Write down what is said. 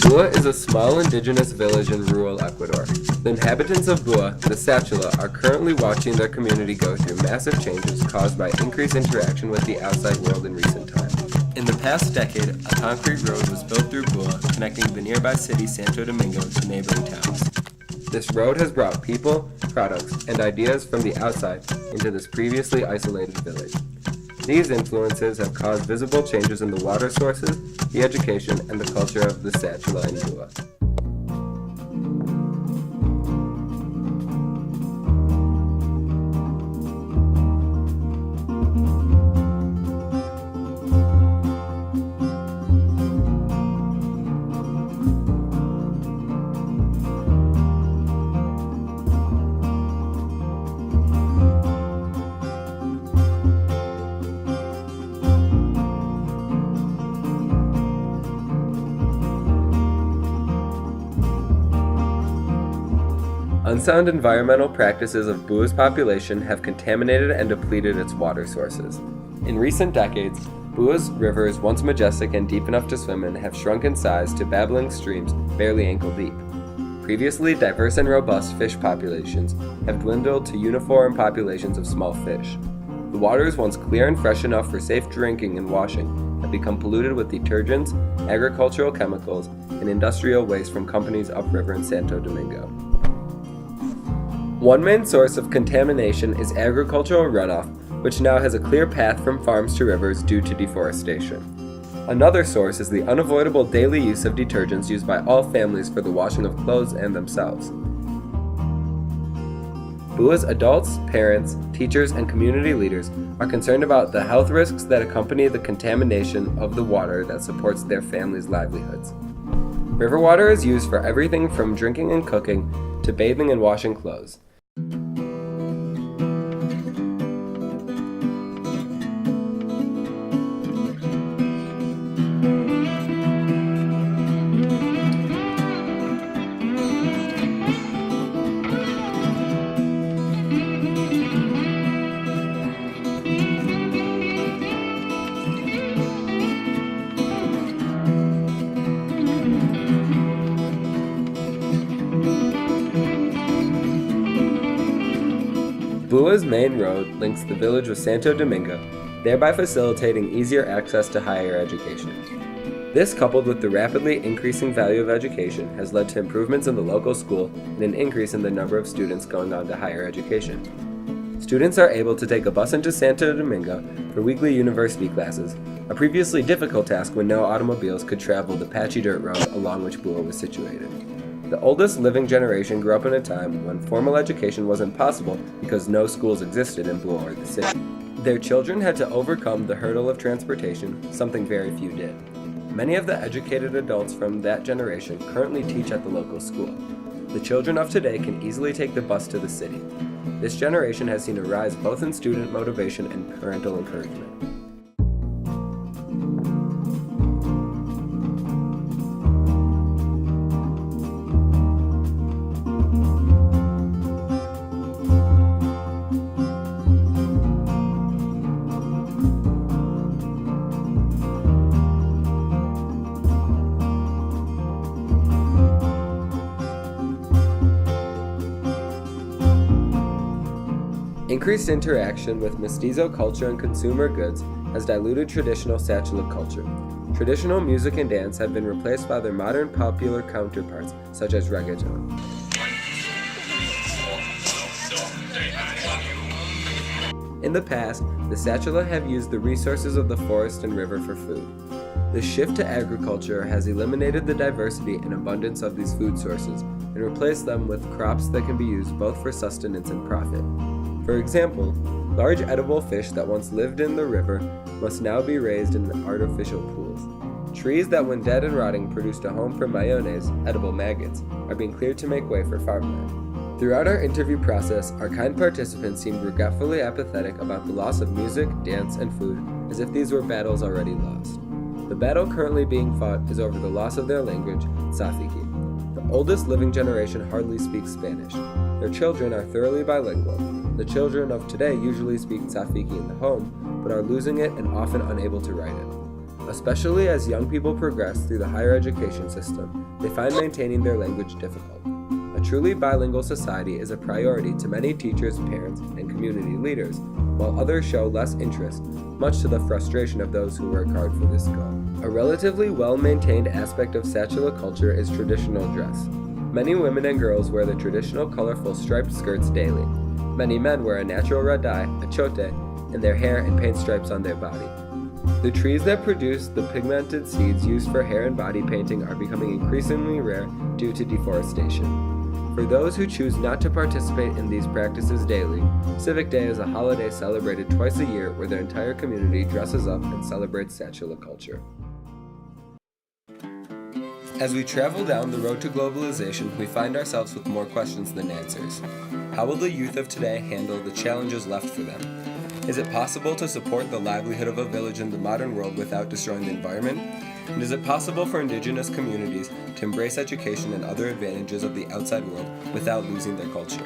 Bua is a small indigenous village in rural Ecuador. The inhabitants of Bua, the tsa'chila, are currently watching their community go through massive changes caused by increased interaction with the outside world in recent times. In the past decade, a concrete road was built through Bua, connecting the nearby city Santo Domingo to neighboring towns. This road has brought people, products, and ideas from the outside into this previously isolated village. These influences have caused visible changes in the water sources, the education, and the culture of the tsa'chila in Bua. Unsound environmental practices of Bua's population have contaminated and depleted its water sources. In recent decades, Bua's rivers, once majestic and deep enough to swim in, have shrunk in size to babbling streams barely ankle deep. Previously diverse and robust fish populations have dwindled to uniform populations of small fish. The waters, once clear and fresh enough for safe drinking and washing, have become polluted with detergents, agricultural chemicals, and industrial waste from companies upriver in Santo Domingo. One main source of contamination is agricultural runoff, which now has a clear path from farms to rivers due to deforestation. Another source is the unavoidable daily use of detergents used by all families for the washing of clothes and themselves. Bua's adults, parents, teachers, and community leaders are concerned about the health risks that accompany the contamination of the water that supports their families' livelihoods. River water is used for everything from drinking and cooking to bathing and washing clothes. Bua's main road links the village with Santo Domingo, thereby facilitating easier access to higher education. This, coupled with the rapidly increasing value of education, has led to improvements in the local school and an increase in the number of students going on to higher education. Students are able to take a bus into Santo Domingo for weekly university classes, a previously difficult task when no automobiles could travel the patchy dirt road along which Bua was situated. The oldest living generation grew up in a time when formal education wasn't possible because no schools existed in Bua or the city. Their children had to overcome the hurdle of transportation, something very few did. Many of the educated adults from that generation currently teach at the local school. The children of today can easily take the bus to the city. This generation has seen a rise both in student motivation and parental encouragement. Increased interaction with mestizo culture and consumer goods has diluted traditional tsa'chila culture. Traditional music and dance have been replaced by their modern popular counterparts, such as reggaeton. In the past, the tsa'chila have used the resources of the forest and river for food. The shift to agriculture has eliminated the diversity and abundance of these food sources and replaced them with crops that can be used both for sustenance and profit. For example, large edible fish that once lived in the river must now be raised in artificial pools. Trees that when dead and rotting produced a home for mayonnaise, edible maggots, are being cleared to make way for farmland. Throughout our interview process, our kind participants seemed regretfully apathetic about the loss of music, dance, and food, as if these were battles already lost. The battle currently being fought is over the loss of their language, tsa'chila. The oldest living generation hardly speaks Spanish. Their children are thoroughly bilingual. The children of today usually speak tsa'chila in the home, but are losing it and often unable to write it. Especially as young people progress through the higher education system, they find maintaining their language difficult. A truly bilingual society is a priority to many teachers, parents, and community leaders, while others show less interest, much to the frustration of those who work hard for this goal. A relatively well-maintained aspect of tsa'chila culture is traditional dress. Many women and girls wear the traditional colorful striped skirts daily. Many men wear a natural red dye, a chote, in their hair and paint stripes on their body. The trees that produce the pigmented seeds used for hair and body painting are becoming increasingly rare due to deforestation. For those who choose not to participate in these practices daily, Civic Day is a holiday celebrated twice a year where the entire community dresses up and celebrates tsa'chila culture. As we travel down the road to globalization, we find ourselves with more questions than answers. How will the youth of today handle the challenges left for them? Is it possible to support the livelihood of a village in the modern world without destroying the environment? And is it possible for indigenous communities to embrace education and other advantages of the outside world without losing their culture?